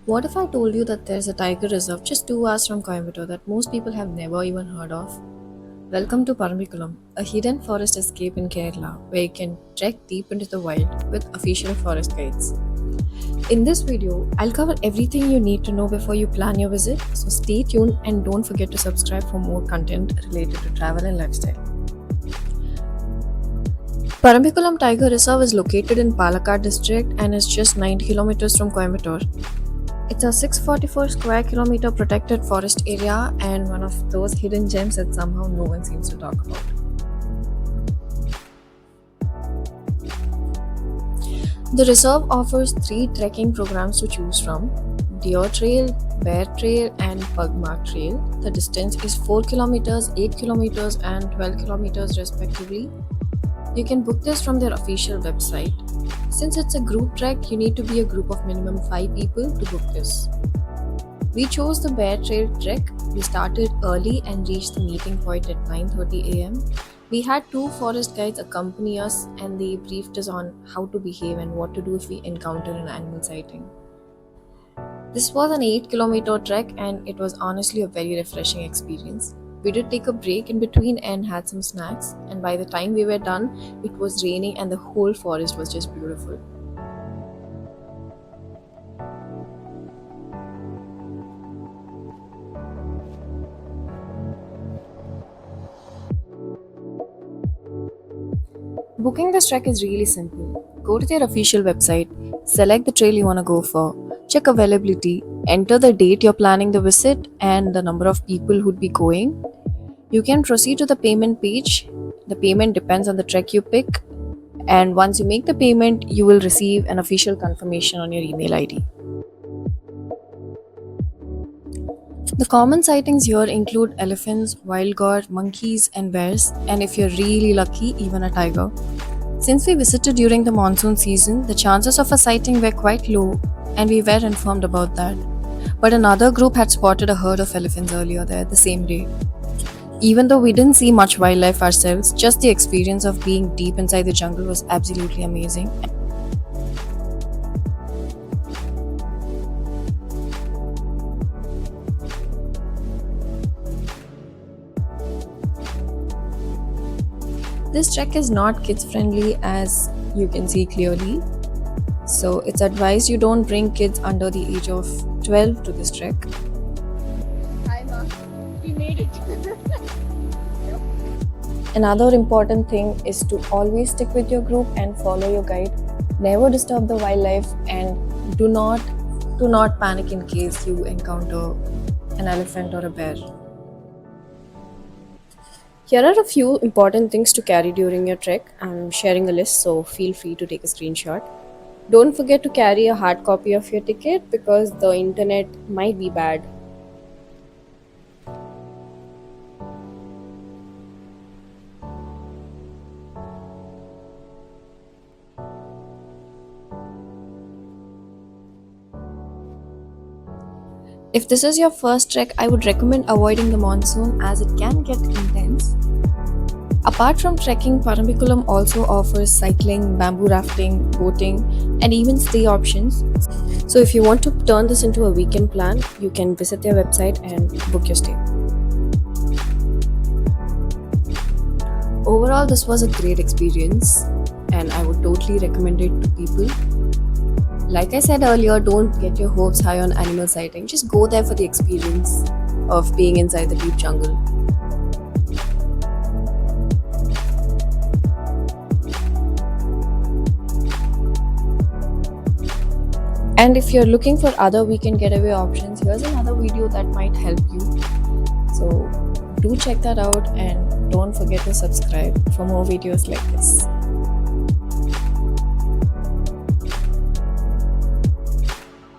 What if I told you that there's a tiger reserve just 2 hours from Coimbatore that most people have never even heard of? Welcome to Paramikulam, a hidden forest escape in Kerala where you can trek deep into the wild with official forest guides. In this video, I'll cover everything you need to know before you plan your visit, so stay tuned and don't forget to subscribe for more content related to travel and lifestyle. Paramikulam Tiger Reserve is located in Palakkad district and is just 90 kilometers from Coimbatore. It's a 644 square kilometer protected forest area and one of those hidden gems that somehow no one seems to talk about. The reserve offers 3 trekking programs to choose from: Deer Trail, Bear Trail, and Pugmark Trail. The distance is 4 kilometers, 8 kilometers, and 12 kilometers respectively. You can book this from their official website. Since it's a group trek, you need to be a group of minimum 5 people to book this. We chose the Bear Trail trek. We started early and reached the meeting point at 9:30 am. We had 2 forest guides accompany us and they briefed us on how to behave and what to do if we encounter an animal sighting. This was an 8-kilometer trek and it was honestly a very refreshing experience. We did take a break in between and had some snacks, and by the time we were done, it was raining and the whole forest was just beautiful. Booking this trek is really simple. Go to their official website, select the trail you want to go for, check availability, enter the date you're planning the visit, and the number of people who'd be going. You can proceed to the payment page. The payment depends on the trek you pick, and once you make the payment, you will receive an official confirmation on your email ID. The common sightings here include elephants, wild boar, monkeys, and bears, and if you're really lucky, even a tiger. Since we visited during the monsoon season, the chances of a sighting were quite low, and we were informed about that. But another group had spotted a herd of elephants earlier there the same day. Even though we didn't see much wildlife ourselves, just the experience of being deep inside the jungle was absolutely amazing. This trek is not kids friendly as you can see clearly, so it's advised you don't bring kids under the age of 12 to this trek. Hi, Ma. We made it. Another important thing is to always stick with your group and follow your guide. Never disturb the wildlife and do not panic in case you encounter an elephant or a bear. Here are a few important things to carry during your trek. I'm sharing a list, so feel free to take a screenshot. Don't forget to carry a hard copy of your ticket because the internet might be bad. If this is your first trek, I would recommend avoiding the monsoon as it can get intense. Apart from trekking, Paramikulam also offers cycling, bamboo rafting, boating, and even stay options. So if you want to turn this into a weekend plan, you can visit their website and book your stay. Overall, this was a great experience and I would totally recommend it to people. Like I said earlier, don't get your hopes high on animal sighting. Just go there for the experience of being inside the deep jungle. And if you're looking for other weekend getaway options, here's another video that might help you. So do check that out and don't forget to subscribe for more videos like this.